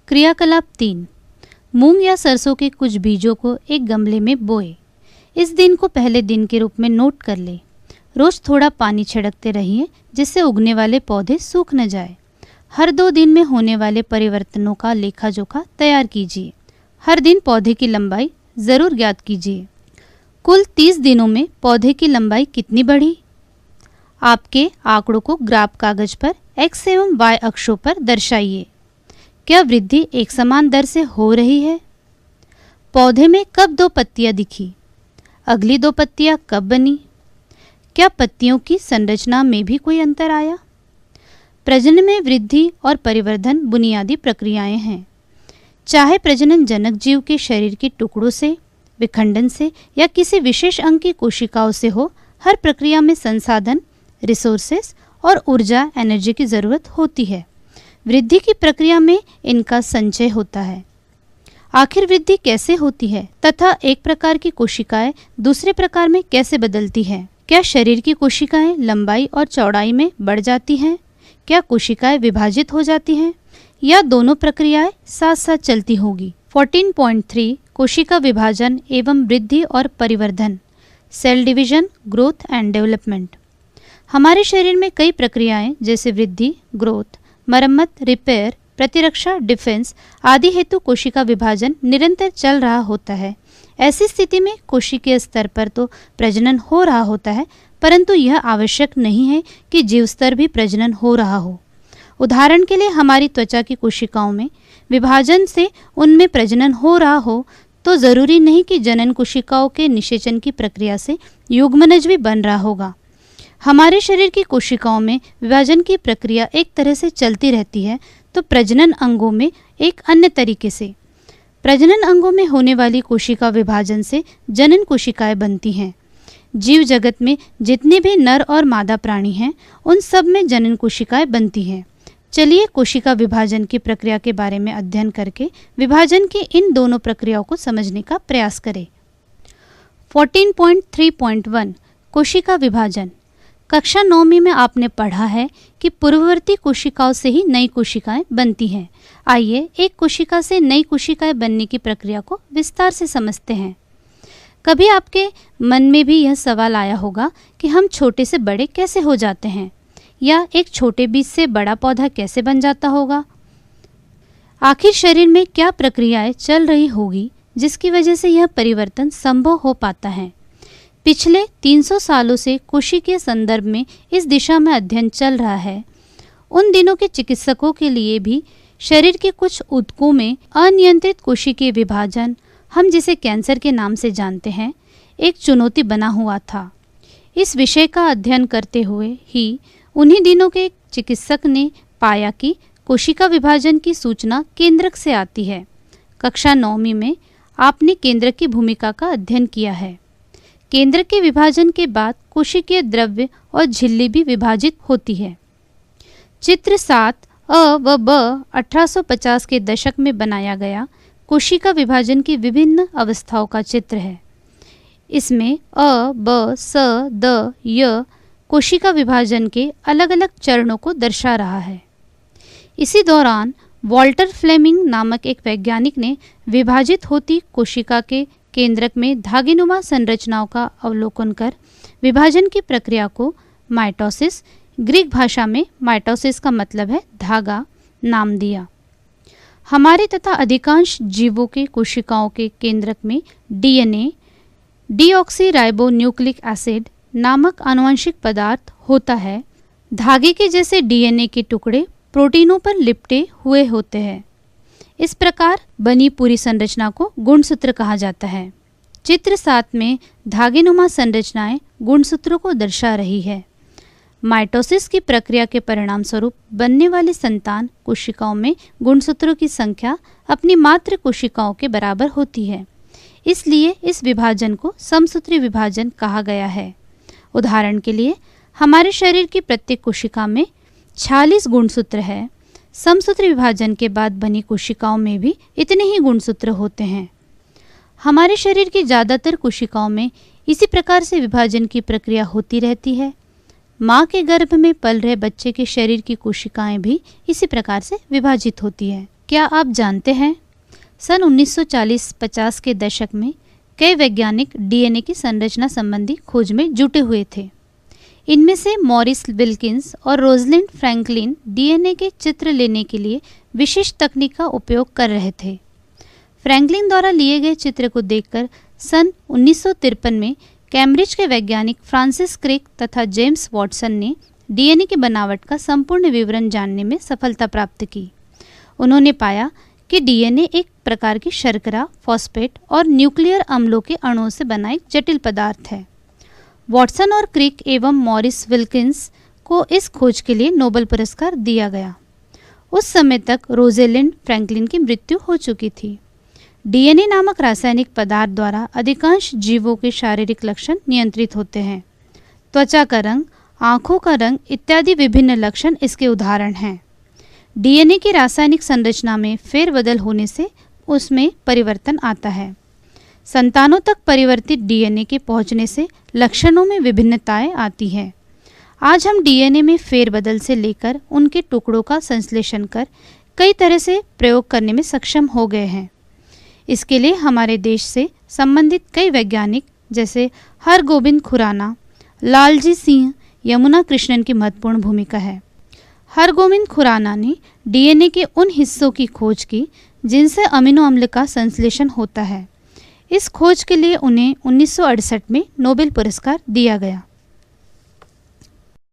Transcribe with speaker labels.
Speaker 1: क्रियाकलाप 3। मूंग या सरसों के कुछ बीजों को एक गमले में बोए। इस दिन को पहले दिन के रूप में नोट कर ले। रोज थोड़ा पानी छिड़कते रहिए जिससे उगने वाले पौधे सूख न जाए। हर 2 दिन में होने वाले परिवर्तनों का लेखा जोखा तैयार कीजिए। हर दिन पौधे की लंबाई ज़रूर ज्ञात कीजिए। कुल 30 दिनों में पौधे की लंबाई कितनी बढ़ी? आपके आंकड़ों को ग्राफ कागज पर x एवं y अक्षों पर दर्शाइए। क्या वृद्धि एक समान दर से हो रही है? पौधे में कब 2 पत्तियां दिखी? अगली 2 पत्तियां कब बनी? क्या पत्तियों की संरचना में भी कोई अंतर आया? प्रजनन में वृद्धि और परिवर्धन बुनियादी प्रक्रियाएं हैं। चाहे प्रजनन जनक जीव के शरीर के टुकड़ों से, विखंडन से या किसी विशेष अंग की कोशिकाओं से हो, हर प्रक्रिया में संसाधन, रिसोर्सेस और ऊर्जा, एनर्जी की ज़रूरत होती है। वृद्धि की प्रक्रिया में इनका संचय होता है। आखिर वृद्धि कैसे होती है तथा एक प्रकार की कोशिकाएं दूसरे प्रकार में कैसे बदलती है? क्या शरीर की कोशिकाएं लंबाई और चौड़ाई में बढ़ जाती हैं? क्या कोशिकाएं विभाजित हो जाती हैं? या दोनों प्रक्रियाएं साथ साथ चलती होगी? 14.3 कोशिका विभाजन एवं वृद्धि और परिवर्धन, cell division, growth and development. हमारे शरीर में कई प्रक्रियाएं जैसे वृद्धि, ग्रोथ, मरम्मत, रिपेयर, प्रतिरक्षा, डिफेंस आदि हेतु कोशिका विभाजन निरंतर चल रहा होता है। ऐसी स्थिति में कोशिकीय स्तर पर तो प्रजनन हो रहा होता है, परंतु यह आवश्यक नहीं है कि जीव स्तर भी प्रजनन हो रहा हो। उदाहरण के लिए हमारी त्वचा की कोशिकाओं में विभाजन से उनमें प्रजनन हो रहा हो तो जरूरी नहीं कि जनन कोशिकाओं के निषेचन की प्रक्रिया से युग्मनज भी बन रहा होगा। हमारे शरीर की कोशिकाओं में विभाजन की प्रक्रिया एक तरह से चलती रहती है तो प्रजनन अंगों में एक अन्य तरीके से। प्रजनन अंगों में होने वाली कोशिका विभाजन से जनन कोशिकाएं बनती हैं। जीव जगत में जितने भी नर और मादा प्राणी हैं उन सब में जनन कोशिकाएं बनती हैं। चलिए कोशिका विभाजन की प्रक्रिया के बारे में अध्ययन करके विभाजन की इन दोनों प्रक्रियाओं को समझने का प्रयास करें। 14.3.1 कोशिका विभाजन। कक्षा 9वीं में आपने पढ़ा है कि पूर्ववर्ती कोशिकाओं से ही नई कोशिकाएं बनती हैं। आइए एक कोशिका से नई कोशिकाएं बनने की प्रक्रिया को विस्तार से समझते हैं। कभी आपके मन में भी यह सवाल आया होगा कि हम छोटे से बड़े कैसे हो जाते हैं, या एक छोटे बीज से बड़ा पौधा कैसे बन जाता होगा? आखिर शरीर में क्या प्रक्रियाएं चल रही होगी जिसकी वजह से यह परिवर्तन संभव हो पाता है? पिछले 300 सालों से कोशिकीय संदर्भ में इस दिशा में अध्ययन चल रहा है। उन दिनों के चिकित्सकों के लिए भी शरीर के कुछ ऊतकों में अनियंत्रित कोशिकीय विभाजन, हम जिसे कैंसर के नाम से जानते हैं, एक चुनौती बना हुआ था। इस विषय का अध्ययन करते हुए ही उन्हीं दिनों के एक चिकित्सक ने पाया कि कोशिका विभाजन की सूचना केंद्रक से आती है। कक्षा 9वीं में आपने केंद्रक की भूमिका का अध्ययन किया है। केंद्र के विभाजन के बाद कोशिकीय द्रव्य और झिल्ली भी विभाजित होती है। चित्र 7 अ व ब 1850 के दशक में बनाया गया कोशिका विभाजन की विभिन्न अवस्थाओं का चित्र है। इसमें अ, ब, स, द, य कोशिका विभाजन के अलग अलग चरणों को दर्शा रहा है। इसी दौरान वॉल्टर फ्लेमिंग नामक एक वैज्ञानिक ने विभाजित होती कोशिका के केंद्रक में धागेनुमा संरचनाओं का अवलोकन कर विभाजन की प्रक्रिया को माइटोसिस, ग्रीक भाषा में माइटोसिस का मतलब है धागा, नाम दिया। हमारे तथा अधिकांश जीवों के कोशिकाओं के केंद्रक में डीएनए, डीऑक्सीराइबोन्यूक्लिक एसिड नामक आनुवंशिक पदार्थ होता है। धागे के जैसे डीएनए के टुकड़े प्रोटीनों पर लिपटे हुए होते हैं। इस प्रकार बनी पूरी संरचना को गुणसूत्र कहा जाता है। चित्र 7 में धागेनुमा संरचनाएं गुणसूत्रों को दर्शा रही है। माइटोसिस की प्रक्रिया के परिणाम स्वरूप बनने वाली संतान कोशिकाओं में गुणसूत्रों की संख्या अपनी मात्र कोशिकाओं के बराबर होती है। इसलिए इस विभाजन को समसूत्री विभाजन कहा गया है। उदाहरण के लिए हमारे शरीर की प्रत्येक कोशिका में 46 गुणसूत्र है। समसूत्री विभाजन के बाद बनी कोशिकाओं में भी इतने ही गुणसूत्र होते हैं। हमारे शरीर की ज़्यादातर कोशिकाओं में इसी प्रकार से विभाजन की प्रक्रिया होती रहती है। माँ के गर्भ में पल रहे बच्चे के शरीर की कोशिकाएं भी इसी प्रकार से विभाजित होती है। क्या आप जानते हैं, सन 1940-50 के दशक में कई वैज्ञानिक डीएनए की संरचना संबंधी खोज में जुटे हुए थे। इनमें से मॉरिस विल्किंस और रोजलिंड फ्रैंकलिन डीएनए के चित्र लेने के लिए विशिष्ट तकनीक का उपयोग कर रहे थे। फ्रैंकलिन द्वारा लिए गए चित्र को देखकर सन 1953 में कैम्ब्रिज के वैज्ञानिक फ्रांसिस क्रिक तथा जेम्स वॉटसन ने डीएनए की बनावट का संपूर्ण विवरण जानने में सफलता प्राप्त की। उन्होंने पाया कि डीएनए एक प्रकार की शर्करा, फॉस्फेट और न्यूक्लियर अम्लों के अणुओं से बना एक जटिल पदार्थ है। वॉटसन और क्रिक एवं मॉरिस विल्किंस को इस खोज के लिए नोबेल पुरस्कार दिया गया। उस समय तक रोजेलिंड फ्रैंकलिन की मृत्यु हो चुकी थी। डीएनए नामक रासायनिक पदार्थ द्वारा अधिकांश जीवों के शारीरिक लक्षण नियंत्रित होते हैं। त्वचा का रंग, आँखों का रंग इत्यादि विभिन्न लक्षण इसके उदाहरण हैं। डीएनए की रासायनिक संरचना में फेरबदल होने से उसमें परिवर्तन आता है। संतानों तक परिवर्तित डीएनए के पहुंचने से लक्षणों में विभिन्नताएं आती हैं। आज हम डीएनए में फेरबदल से लेकर उनके टुकड़ों का संश्लेषण कर कई तरह से प्रयोग करने में सक्षम हो गए हैं। इसके लिए हमारे देश से संबंधित कई वैज्ञानिक जैसे हरगोबिंद खुराना, लालजी सिंह, यमुना कृष्णन की महत्वपूर्ण भूमिका है। हरगोबिंद खुराना ने डीएनए के उन हिस्सों की खोज की जिनसे अमीनो अम्ल का संश्लेषण होता है। इस खोज के लिए उन्हें 1968 में नोबेल पुरस्कार दिया गया।